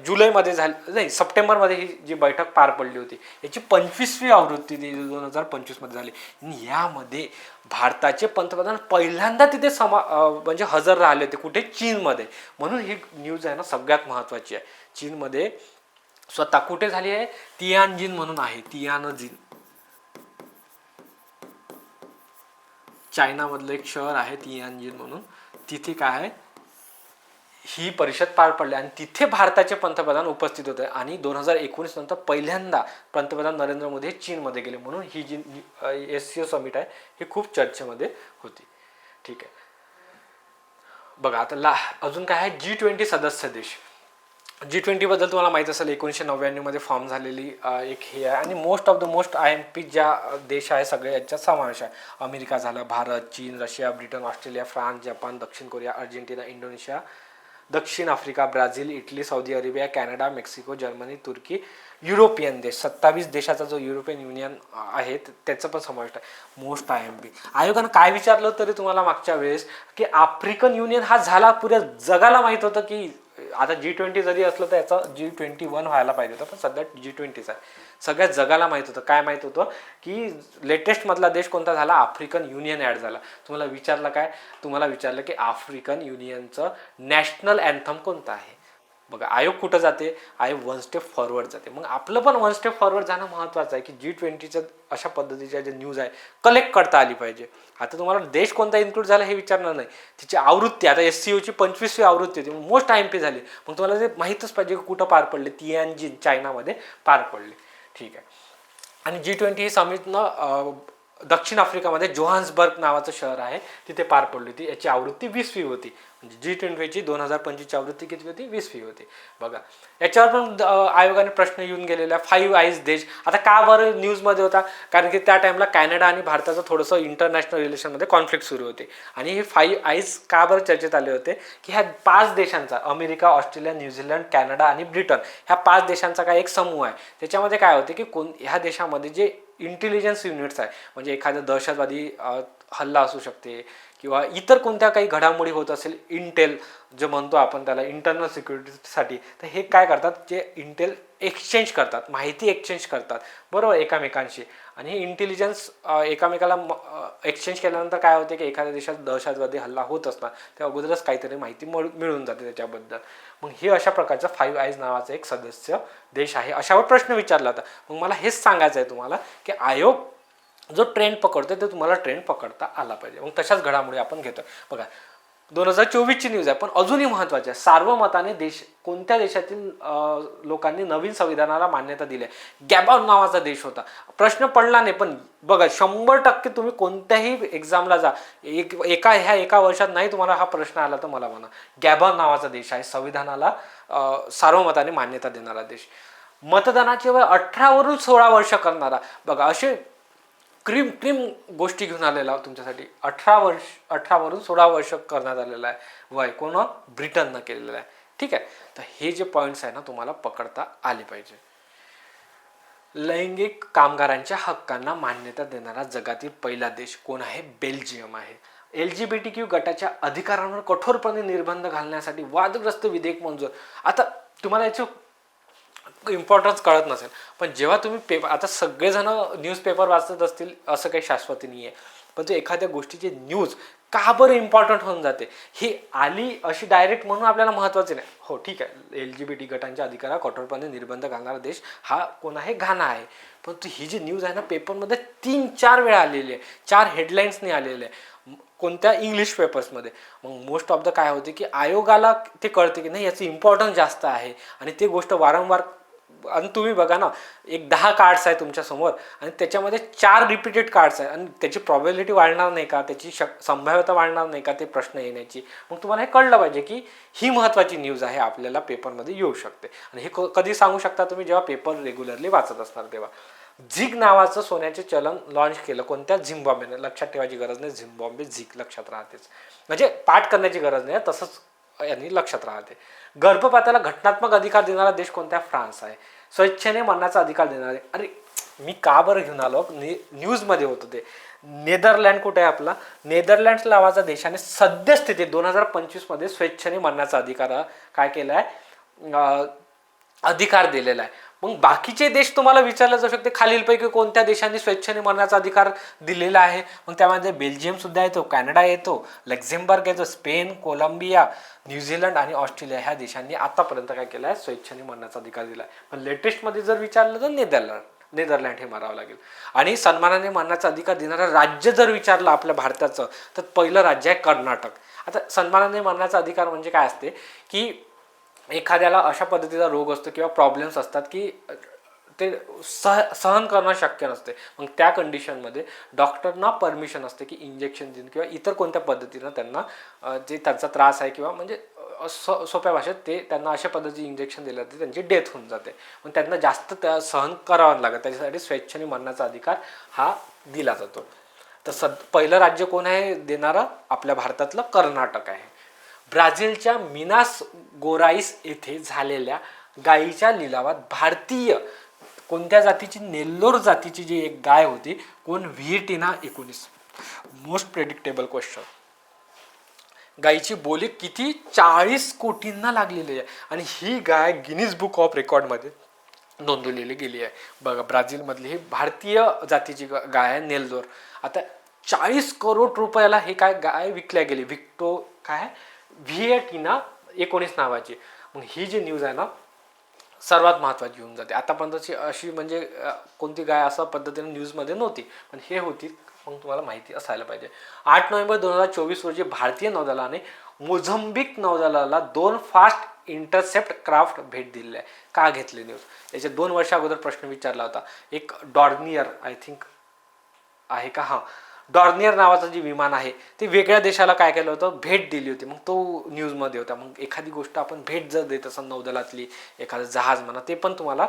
जुलैमध्ये झाली, नाही सप्टेंबरमध्ये ही जी बैठक पार पडली होती, याची 25वी आवृत्ती 2025मध्ये झाली. आणि यामध्ये भारताचे पंतप्रधान पहिल्यांदा तिथे म्हणजे हजर राहिले होते. कुठे? चीनमध्ये. म्हणून ही न्यूज आहे ना सगळ्यात महत्त्वाची आहे. चीनमध्ये स्वतः कुठे झाली आहे? तियानजिन म्हणून आहे, तियानजिन. चायनामधलं एक शहर आहे तियानजिन म्हणून. तिथे काय आहे? ही परिषद पार पडली आणि तिथे भारताचे पंतप्रधान उपस्थित होते. आणि 2019 नंतर पहिल्यांदा पंतप्रधान नरेंद्र मोदी हे चीनमध्ये गेले. म्हणून ही जी SCO समिट आहे ही खूप चर्चेमध्ये होती. ठीक आहे, बघा आता अजून काय आहे? G20 सदस्य देश. G20 बद्दल तुम्हाला माहिती असेल, 1999मध्ये फॉर्म झालेली एक हे आहे. आणि मोस्ट IMP ज्या देश आहे सगळे याच्यात समावेश आहे. अमेरिका झालं, भारत, चीन, Russia, Britain, Australia, France, Japan, दक्षिण कोरिया, अर्जेंटिना, इंडोनेशिया, दक्षिण Africa, Brazil, Italy, Saudi Arabia, Canada, Mexico, Germany, तुर्की, युरोपियन देश. 27 देशाचा जो युरोपियन युनियन आहे त्याचं पण समावेश आहे. मोस्ट IMP आयोगानं काय विचारलं तरी तुम्हाला मागच्या वेळेस की आफ्रिकन युनियन हा झाला, पुऱ्या जगाला माहीत होतं की आता G20 जरी असलं तर याचा G21 व्हायला पाहिजे होतं, पण सध्या G20च आहे. सगळ्या जगाला माहित होतं. काय माहित होतं की लेटेस्ट मधला देश कोणता झाला, आफ्रिकन युनियन ॲड झाला. तुम्हाला विचारलं की आफ्रिकन युनियनचं नॅशनल अँथम कोणतं आहे. बघा आयोग कुठं जाते, आयोग 1 स्टेप फॉरवर्ड जाते. मग आपलं पण 1 स्टेप फॉरवर्ड जाणं महत्त्वाचं आहे की G20चं अशा पद्धतीच्या जे न्यूज आहे कलेक्ट करता आली पाहिजे. आता तुम्हाला देश कोणता इन्क्लूड झाला हे विचारणार नाही, तिची आवृत्ती. आता SCOची 25वी आवृत्ती होती, मोस्ट IMP झाली. मग तुम्हाला ते माहीतच पाहिजे की कुठं पार पडले, तियानजिन चायनामध्ये पार पडले. ठीक आहे. आणि G20 ही समिटनं दक्षिण आफ्रिकामध्ये जोहान्सबर्ग नावाचं शहर आहे तिथे पार पडली होती. याची आवृत्ती 20वी होती. म्हणजे G20ची 2025ची आवृत्ती किती होती, 20वी होती. बघा याच्यावर पण आयोगाने प्रश्न येऊन गेलेला. 5 आईज देश आता का बरं न्यूजमध्ये होता, कारण की त्या टाइमला कॅनडा आणि भारताचं थोडंसं इंटरनॅशनल रिलेशनमध्ये कॉन्फ्लिक्ट सुरू होते. आणि हे 5 आईज का बरं चर्चेत आले होते की ह्या 5 देशांचा, अमेरिका, ऑस्ट्रेलिया, न्यूझीलंड, कॅनडा आणि ब्रिटन, ह्या 5 देशांचा काय एक समूह आहे. त्याच्यामध्ये काय होते की ह्या देशामध्ये जे इंटेलिजन्स युनिट्स आहे, म्हणजे एखादा दहशतवादी हल्ला असू शकते किंवा इतर कोणत्या काही घडामोडी होत असेल, इंटेल जे म्हणतो आपण त्याला इंटरनल सिक्युरिटीसाठी, तर हे काय करतात, जे इंटेल एक्सचेंज करतात, माहिती एक्सचेंज करतात बरोबर एकमेकांशी. आणि हे इंटेलिजन्स एकामेकाला एक्सचेंज केल्यानंतर काय होते की एखाद्या देशात दहशतवादी हल्ला होत असणार त्या अगोदरच काहीतरी माहिती मिळून जाते त्याच्याबद्दल. मग हे अशा प्रकारचं 5 आईज नावाचं एक सदस्य देश आहे. अशावर प्रश्न विचारला होता. मग मला हेच सांगायचं आहे तुम्हाला की आयोग जो ट्रेंड पकडतो ते तुम्हाला ट्रेंड पकडता आला पाहिजे. मग तशाच घडामोडी आपण घेतो. बघा 2024ची न्यूज आहे पण अजूनही महत्त्वाची आहे. सार्वमताने कोणत्या देशातील लोकांनी नवीन संविधानाला मान्यता दिली आहे. गॅबॉन नावाचा देश होता. प्रश्न पडला नाही, पण बघा 100% तुम्ही कोणत्याही एक्झामला जा, एका वर्षात नाही तुम्हाला हा प्रश्न आला तर मला म्हणा. गॅबॉन नावाचा देश आहे, संविधानाला सार्वमताने मान्यता देणारा देश. मतदानाचे वय 18 वरून 16 वर्ष करणारा. बघा असे क्रीम गोष्टी घेऊन आलेला तुमच्यासाठी. 18 वरून 16 वर्ष करण्यात आलेलं आहे वय. कोण, ब्रिटननं केलेलं आहे. ठीक आहे. तर हे जे पॉईंट्स आहे ना तुम्हाला पकडता आले पाहिजे. लैंगिक कामगारांच्या हक्कांना मान्यता देणारा जगातील पहिला देश कोण आहे, बेल्जियम आहे. LGBTQ गटाच्या अधिकारांवर कठोरपणे निर्बंध घालण्यासाठी वादग्रस्त विधेयक मंजूर. आता तुम्हाला याची इम्पॉर्टन्स कळत नसेल, पण जेव्हा तुम्ही आता सगळेजण न्यूजपेपर वाचत असतील असं काही शाश्वती नाही आहे, पण तो एखाद्या गोष्टीची न्यूज का बरं इम्पॉर्टंट होऊन जाते ही आली अशी डायरेक्ट म्हणून आपल्याला महत्त्वाचे नाही. हो ठीक आहे, LGBT गटांच्या अधिकारावर कठोरपणे निर्बंध घालणारा देश हा कोण आहे, घाना आहे. पण ही जी न्यूज आहे ना पेपरमध्ये 3-4 वेळा आलेली आहे, 4 हेडलाईन्सनी आलेले आहे, कोणत्या इंग्लिश पेपर्समध्ये. मग मोस्ट ऑफ द काय होते की आयोगाला ते कळते की नाही याचं इम्पॉर्टन्स जास्त आहे आणि ते गोष्ट वारंवार. आणि तुम्ही बघा ना, एक 10 कार्ड्स आहे तुमच्यासमोर आणि त्याच्यामध्ये 4 रिपीटेड कार्ड्स आहे आणि त्याची प्रॉबिलिटी वाढणार नाही का, त्याची संभाव्यता वाढणार नाही का ते प्रश्न येण्याची. मग तुम्हाला हे कळलं पाहिजे की ही महत्त्वाची न्यूज आहे, आपल्याला पेपरमध्ये येऊ शकते. आणि हे कधी सांगू शकता तुम्ही, जेव्हा पेपर रेग्युलरली वाचत असणार तेव्हा. झिग नावाचं सोन्याचे चलन लॉन्च केलं कोणत्या, झिम्बाब्वेने. लक्षात ठेवायची गरज नाही, झिम्बाब्वे झिग लक्षात राहतेच, म्हणजे पाठ करण्याची गरज नाही, तसंच यांनी लक्षात राहते. गर्भपाताला घटनात्मक अधिकार देणारा देश कोणत्या, फ्रान्स आहे. स्वेच्छेने मरणाचा अधिकार देणारे, अरे मी का बरं घेऊन आलो, न्यूजमध्ये होतं ते. नेदरलँड कुठे आहे आपला, नेदरलँड नावाच्या देशाने सद्यस्थितीत 2025मध्ये स्वेच्छेने मरणाचा अधिकार काय केला आहे, अधिकार दिलेला आहे. मग बाकीचे देश तुम्हाला विचारले जाऊ शकते खालीलपैकी कोणत्या देशांनी स्वेच्छेने मरणाचा अधिकार दिलेला आहे. मग त्यामध्ये बेल्जियम सुद्धा येतो, कॅनडा येतो, लक्झेंबर्ग येतो, स्पेन, कोलंबिया, न्यूझीलंड आणि ऑस्ट्रेलिया ह्या देशांनी आतापर्यंत काय केलं आहे, स्वेच्छेने मरणाचा अधिकार दिला आहे. पण लेटेस्टमध्ये जर विचारलं तर नेदरलँड हे मारावं लागेल. आणि सन्मानाने मरणाचा अधिकार देणारं राज्य जर विचारलं आपल्या भारताचं तर पहिलं राज्य आहे कर्नाटक. आता सन्मानाने मरणाचा अधिकार म्हणजे काय असते की एखाद्याला अशा पद्धतीचा रोग असतो किंवा प्रॉब्लेम्स असतात की ते सहन करणं शक्य नसते. मग त्या कंडिशनमध्ये डॉक्टरना परमिशन असते की इंजेक्शन देऊन किंवा इतर कोणत्या पद्धतीनं त्यांना जे त्यांचा त्रास आहे किंवा म्हणजे सोप्या भाषेत ते त्यांना अशा पद्धतीचे इंजेक्शन दिलं जाते, त्यांची डेथ होऊन जाते. मग त्यांना जास्त सहन करावं लागतं, त्याच्यासाठी स्वेच्छेने मरणाचा अधिकार हा दिला जातो. तर पहिलं राज्य कोण आहे देणारं, आपल्या भारतातलं कर्नाटक आहे. ब्राझीलच्या मिनास गोराईस येथे झालेल्या गायीच्या लिलावात भारतीय कोणत्या जातीची, नेल्लोर जातीची जी एक गाय होती, कोण, व्हिएटिना 19. Most predictable question. गायीची बोली किती 40 कोटींना लागलेली आहे आणि ही गाय गिनीज बुक ऑफ रेकॉर्डमध्ये नोंदवलेली गेली आहे. बघा ब्राझीलमधली ही भारतीय जातीची गाय आहे नेल्लोर. आता 40 करोड रुपयाला हे काय गाय विकल्या गेली. विक्टो काय व्हिएटिना 19 नावाची. मग ही जी न्यूज आहे ना सर्वात महत्त्वाची होऊन जाते. आतापर्यंतची अशी म्हणजे कोणती गाय अशा पद्धतीने न्यूजमध्ये नव्हती पण हे होती. मग तुम्हाला माहिती असायला पाहिजे. 8 नोव्हेंबर 2024 रोजी भारतीय नौदलाने मोझंबिक नौदलाला 2 फास्ट इंटरसेप्ट क्राफ्ट भेट दिलेली आहे. का घेतली न्यूज याच्या 2 वर्षा अगोदर प्रश्न विचारला होता. एक डॉर्नियर आय थिंक आहे का, हां डॉर्नियर नावाचं जे विमान आहे ते वेगळ्या देशाला काय केलं होतं भेट दिली होती. मग तो न्यूजमध्ये होता. मग एखादी गोष्ट आपण भेट जर देत असाल नौदलातली एखादं जहाज म्हणा ते पण तुम्हाला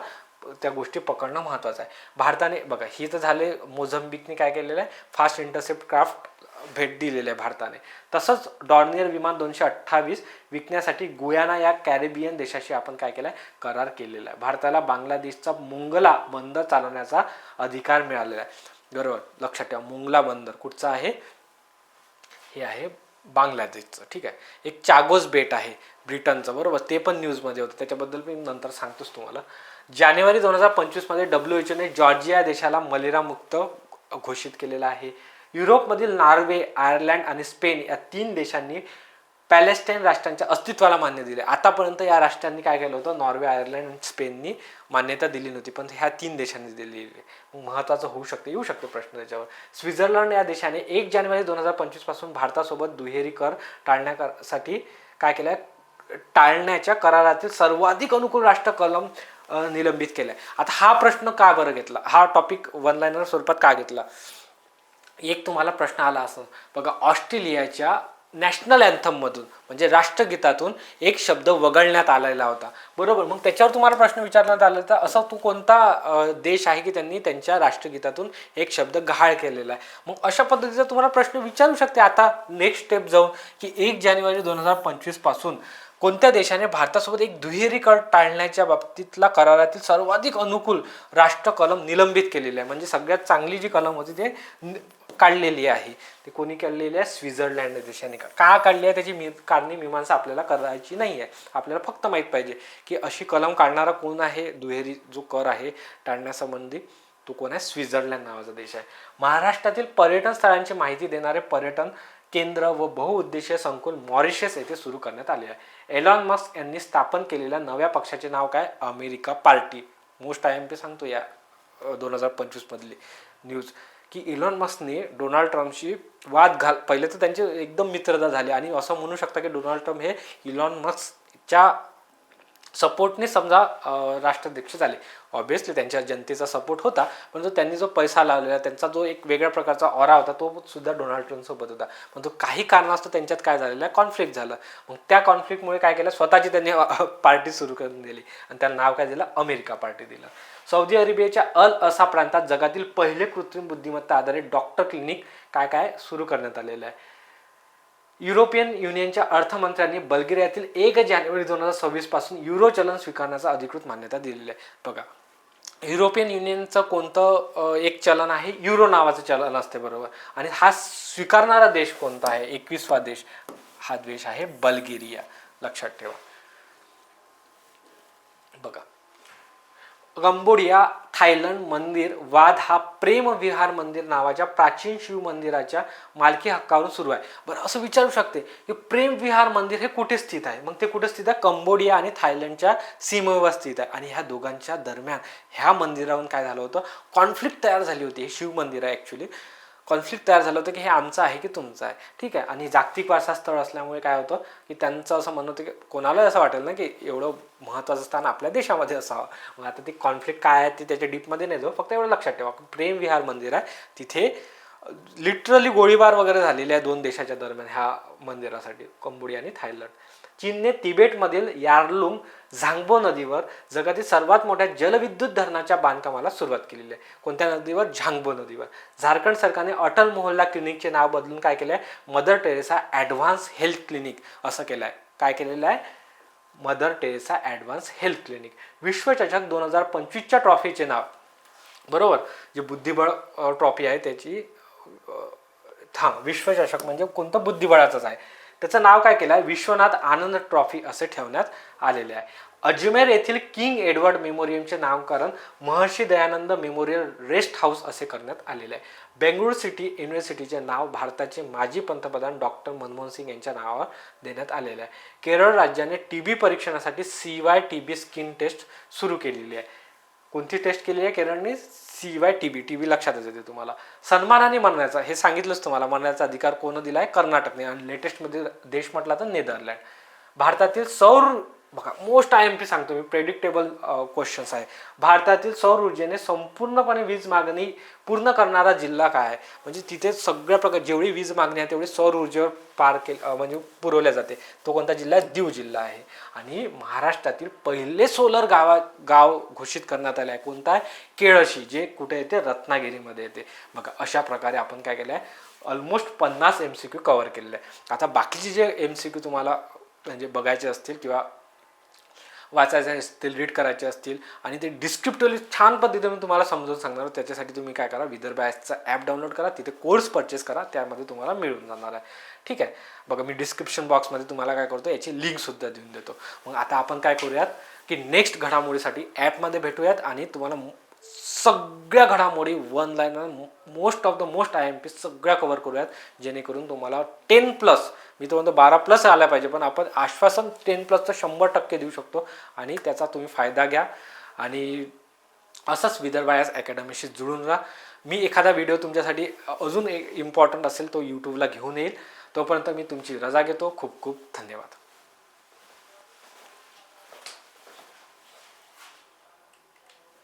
त्या गोष्टी पकडणं महत्त्वाचं आहे. भारताने बघा ही तर झाले मोझंबिकने काय केलेलं आहे फास्ट इंटरसेप्ट क्राफ्ट भेट दिलेली आहे भारताने. तसंच डॉर्नियर विमान 228 विकण्यासाठी गुयाना या कॅरेबियन देशाशी आपण काय केलं आहे करार केलेला आहे. भारताला बांगलादेशचा मुंगला बंदर चालवण्याचा अधिकार मिळालेला आहे. बरोबर लक्षात ठेवा मुंगला बंदर कुठचं आहे हे आहे बांगलादेशचं. ठीक आहे. एक चागोस बेट आहे ब्रिटनचं बरोबर ते पण न्यूजमध्ये होतं त्याच्याबद्दल मी नंतर सांगतोच तुम्हाला. जानेवारी 2025 मध्ये WHOने जॉर्जिया देशाला मलेरिया मुक्त घोषित केलेला आहे. युरोपमधील नॉर्वे आयर्लंड आणि स्पेन या 3 देशांनी पॅलेस्टाईन राष्ट्रांच्या अस्तित्वाला मान्य दिले. आतापर्यंत या राष्ट्रांनी काय केलं होतं नॉर्वे आयर्लंड आणि स्पेननी मान्यता दिली नव्हती पण ह्या 3 देशांनी दिलेली आहे. महत्त्वाचं होऊ शकते येऊ शकतो प्रश्न त्याच्यावर. स्वित्झर्लंड या देशाने 1 जानेवारी 2025 पासून भारतासोबत दुहेरी कर टाळण्यासाठी काय केलं टाळण्याच्या करारातील सर्वाधिक अनुकूल राष्ट्र कलम निलंबित केलाय. आता हा प्रश्न का बरं घेतला हा टॉपिक वन लाईनर स्वरूपात का घेतला. एक तुम्हाला प्रश्न आला असं बघा ऑस्ट्रेलियाच्या नॅशनल अँथममधून म्हणजे राष्ट्रगीतातून एक शब्द वगळण्यात आलेला होता बरोबर. मग त्याच्यावर तुम्हाला प्रश्न विचारण्यात आला तर असा तो कोणता देश आहे की त्यांनी त्यांच्या राष्ट्रगीतातून एक शब्द गहाळ केलेला आहे. मग अशा पद्धतीचा तुम्हाला प्रश्न विचारू शकते आता नेक्स्ट स्टेप जाऊन की 1 जानेवारी 2025 पासून कोणत्या देशाने भारतासोबत एक दुहेरी कर टाळण्याच्या बाबतीतला करारातील सर्वाधिक अनुकूल राष्ट्र कलम निलंबित केलेले आहे. म्हणजे सगळ्यात चांगली जी कलम होती ते काढलेली आहे. ते कोणी काढलेली आहे स्वित्झर्लंड देशाने. का काढली आहे त्याची कारणी मीमांसा आपल्याला करायची नाही आहे. आपल्याला फक्त माहीत पाहिजे की अशी कलम काढणारा कोण आहे दुहेरी जो कर आहे टाळण्यासंबंधी तो कोण आहे स्वित्झर्लंड नावाचा देश आहे. महाराष्ट्रातील पर्यटन स्थळांची माहिती देणारे पर्यटन केंद्र व बहुउद्देशीय संकुल मॉरिशस येथे सुरू करण्यात आले आहे. एलॉन मस्क यांनी स्थापन केलेल्या नव्या पक्षाचे नाव काय अमेरिका पार्टी. मोस्ट IMP सांगतो या 2025 मधली न्यूज की इलॉन मस्कने डोनाल्ड ट्रम्पशी पहिले तर त्यांची एकदम मित्रता झाली आणि असं म्हणू शकता की डोनाल्ड ट्रम्प हे इलॉन मस्कच्या सपोर्टने समजा राष्ट्राध्यक्ष झाले. ऑब्विसली त्यांच्या जनतेचा सपोर्ट होता पण त्यांनी जो पैसा लावलेला त्यांचा जो एक वेगळ्या प्रकारचा ऑरा होता तो सुद्धा डोनाल्ड ट्रम्प सोबत होता. पण तो काही कारणास्तव त्यांच्यात काय झालेलं आहे कॉन्फ्लिक्ट झालं. मग त्या कॉन्फ्लिक्टमुळे काय केलं स्वतःची त्यांनी पार्टी सुरू करून दिली आणि त्याला नाव काय दिलं अमेरिका पार्टी दिलं. सौदी अरेबियाच्या अल असा प्रांतात जगातील पहिले कृत्रिम बुद्धिमत्ता आधारित डॉक्टर क्लिनिक काय सुरू करण्यात आलेलं आहे. युरोपियन युनियनच्या अर्थमंत्र्यांनी बल्गेरियातील 1 जानेवारी 2026 पासून युरो चलन स्वीकारण्याचा अधिकृत मान्यता दिलेली आहे. बघा युरोपियन युनियनचं कोणतं एक चलन आहे युरो नावाचं चलन असते बरोबर आणि हा स्वीकारणारा देश कोणता आहे 21वा देश हा देश आहे बल्गेरिया. लक्षात ठेवा. बघा कंबोडिया थायलंड मंदिर वाद हा प्रेम विहार मंदिर नावाच्या प्राचीन शिव मंदिराच्या मालकी हक्कावरून सुरू आहे. बरं असं विचारू शकते की प्रेम विहार मंदिर हे कुठे स्थित आहे. मग ते कुठे स्थित आहे कंबोडिया आणि थायलंडच्या सीमेवर स्थित आहे आणि ह्या दोघांच्या दरम्यान ह्या मंदिरावरून काय झालं होतं कॉन्फ्लिक्ट तयार झाली होती. हे शिव मंदिर आहे ॲक्च्युली कॉन्फ्लिक्ट तयार झालं होतं की हे आमचं आहे की तुमचं आहे. ठीक आहे. आणि जागतिक वारसा स्थळ असल्यामुळे काय होतं की त्यांचं असं म्हणणं होतं की कोणालाही असं वाटेल ना की एवढं महत्त्वाचं स्थान आपल्या देशामध्ये असावं. मग आता ते कॉन्फ्लिक्ट काय आहे ते त्याच्या डीपमध्ये नाही जाऊ फक्त एवढं लक्षात ठेवा प्रेम विहार मंदिर आहे तिथे लिटरली गोळीबार वगैरे झालेले आहे 2 देशाच्या दरम्यान ह्या मंदिरासाठी कंबोडिया आणि थायलंड. चीनने तिबेटमधील यार्लुंग झांगबो नदीवर जगातील सर्वात मोठ्या जलविद्युत धरणाच्या बांधकामाला सुरुवात केलेली आहे. कोणत्या नदीवर झांगबो नदीवर. झारखंड सरकारने अटल मोहल्ला क्लिनिकचे नाव बदलून काय केलं आहे mother Teresa advance health clinic असं केलं आहे. काय केलेलं आहे mother Teresa advance health clinic. विश्वचषक 2025च्या ट्रॉफीचे नाव बरोबर जे बुद्धिबळ ट्रॉफी आहे त्याची विश्वचषक म्हणजे कोणतं बुद्धिबळाचंच आहे त्याचं नाव काय केलं आहे, विश्वनाथ आनंद ट्रॉफी असे ठेवण्यात आलेले आहे. अजमेर येथील किंग एडवर्ड मेमोरियमचे नामकरण महर्षी दयानंद मेमोरियल रेस्ट हाऊस असे करण्यात आलेले आहे. बेंगळुरू सिटी युनिव्हर्सिटीचे नाव भारताचे माजी पंतप्रधान डॉक्टर मनमोहन सिंग यांच्या नावावर देण्यात आलेले आहे. केरळ राज्याने टीबी परीक्षणासाठी CYTB स्किन टेस्ट सुरू केलेली आहे. कोणती टेस्ट केली आहे केरळने? CYTB. टीबी लक्षातच येते तुम्हाला. सन्मानाने मरण्याचा, हे सांगितलंच तुम्हाला, मरण्याचा अधिकार कोण दिलाय? कर्नाटकने. आणि लेटेस्टमध्ये देश म्हटला तर नेदरलँड. भारतातील सौर, बघा मोस्ट IMP सांगतो मी, प्रेडिक्टेबल क्वेश्चन्स आहे. भारतातील सौर ऊर्जेने संपूर्णपणे वीज मागणी पूर्ण करणारा जिल्हा काय आहे? म्हणजे तिथे सगळ्या प्रकार जेवढी वीज मागणी आहे तेवढी सौर ऊर्जेवर म्हणजे पुरवल्या जाते. तो कोणता जिल्हा आहे? दीव जिल्हा आहे. आणि महाराष्ट्रातील पहिले सोलर गाव घोषित करण्यात आले आहे. कोणता आहे? केळशी, जे कुठे येते? रत्नागिरीमध्ये येते. बघा अशा प्रकारे आपण काय केलं आहे, ऑलमोस्ट 50 MCQ कव्हर केलेले आहे. आता बाकीचे जे MCQ तुम्हाला म्हणजे बघायचे असतील किंवा वाचायचे असतील, रीड करायचे असतील आणि ते डिस्क्रिप्टिव्हली छान पद्धतीने तुम्हाला समजून सांगणार, त्याच्यासाठी तुम्ही काय करा, विदर्भ ॲपचा ॲप डाउनलोड करा, तिथे कोर्स परचेस करा, त्यामध्ये तुम्हाला मिळून जाणार आहे. ठीक आहे. बघा मी डिस्क्रिप्शन बॉक्समध्ये तुम्हाला काय करतो, याची लिंकसुद्धा देऊन देतो. मग आता आपण काय करूयात की नेक्स्ट घडामोडीसाठी ॲपमध्ये भेटूयात आणि तुम्हाला सगळ्या घडामोडी one liner, most of the most IMP सगळ्या कव्हर करूयात, जेणेकरून तुम्हाला 10+ मी तो म्हणतो 12+ आला पाहिजे, पण आपण आश्वासन 10+चं 100% देऊ शकतो आणि त्याचा तुम्ही फायदा घ्या. आणि असंच विदर्भ IAS अकॅडमीशी जुळून राहा. मी एखादा व्हिडिओ तुमच्यासाठी अजून इम्पॉर्टंट असेल तो यूट्यूबला घेऊन येईल. तोपर्यंत मी तुमची रजा घेतो. खूप खूप धन्यवाद.